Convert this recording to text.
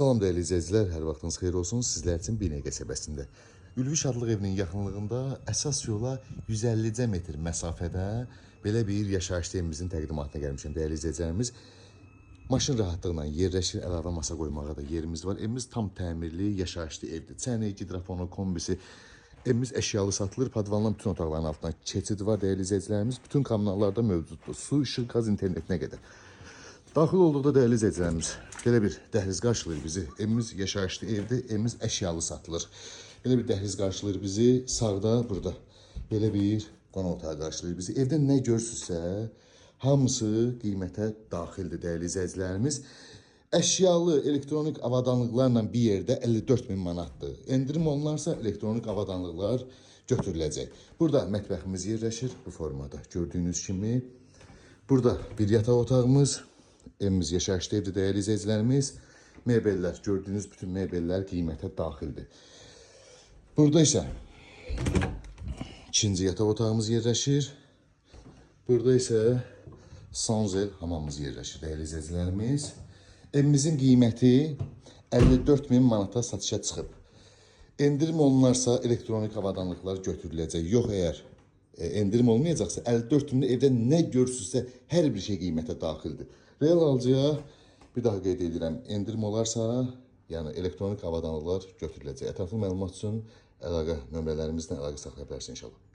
Salam değerli izləyicilər, hər vaxtınız xeyir olsun. Sizlər üçün Binə qəsəbəsində Ülvi Şadlıq evinin yaxınlığında əsas yola 150 metr məsafədə belə bir yaşayış evimizin təqdimatına gəlmişəm. Değerli izləyicilərimiz, maşın rahatlığıyla yerləşir, əlavə masa qoymağa da yerimiz var. Evimiz tam təmirli, yaşayışlı evdir. Çəni, gidrofonu, kombisi, evimiz əşyalı satılır. Padvanla bütün otaqların altına keçid var değerli izləyicilərimiz. Bütün kanallarda mövcuddur. Su, işıq, qaz, internetinə qədər. Daxil olduqda değerli izləyicilərimiz, belə bir dəhliz qarşılayır bizi. Evimiz yaşayışlı evdir, evimiz əşyalı satılır. Belə bir dəhliz qarşılayır bizi. Sağda burada belə bir qonaq otağı qarşılayır bizi. Evdə nə görürsünüzsə, hamısı qiymətə daxildir değerli izləyicilərimiz. Əşyalı elektronik avadanlıqlarla bir yerdə 54 min manatdır. Endirim olunarsa elektronik avadanlıqlar götürüləcək. Burada mətbəximiz yerləşir bu formada. Gördüyünüz kimi burada bir yataq otağımız. Evimiz yaşayışlı evdir değerli izləyicilərimiz. Mebellər, gördüyünüz bütün mebellər qiymətə daxildir. Burada isə ikinci yataq otağımız yerləşir. Burada isə sanzel hamamımız yerləşir değerli izləyicilərimiz. Evimizin qiyməti 54 min manata satışa çıxıb. Endirim olunarsa elektronik avadanlıqlar götürüləcək. Yox, əgər endirim olmayacaqsa 54 mində evdə nə görürsünüzsə hər bir şey qiymətə daxildir. Real alıcıya bir daha qeyd edirəm, endirim olarsa, yəni elektronik avadanlıqlar götürüləcək. Ətraflı məlumat üçün əlaqə nömrələrimizlə əlaqə saxlaya bilərsiniz inşallah.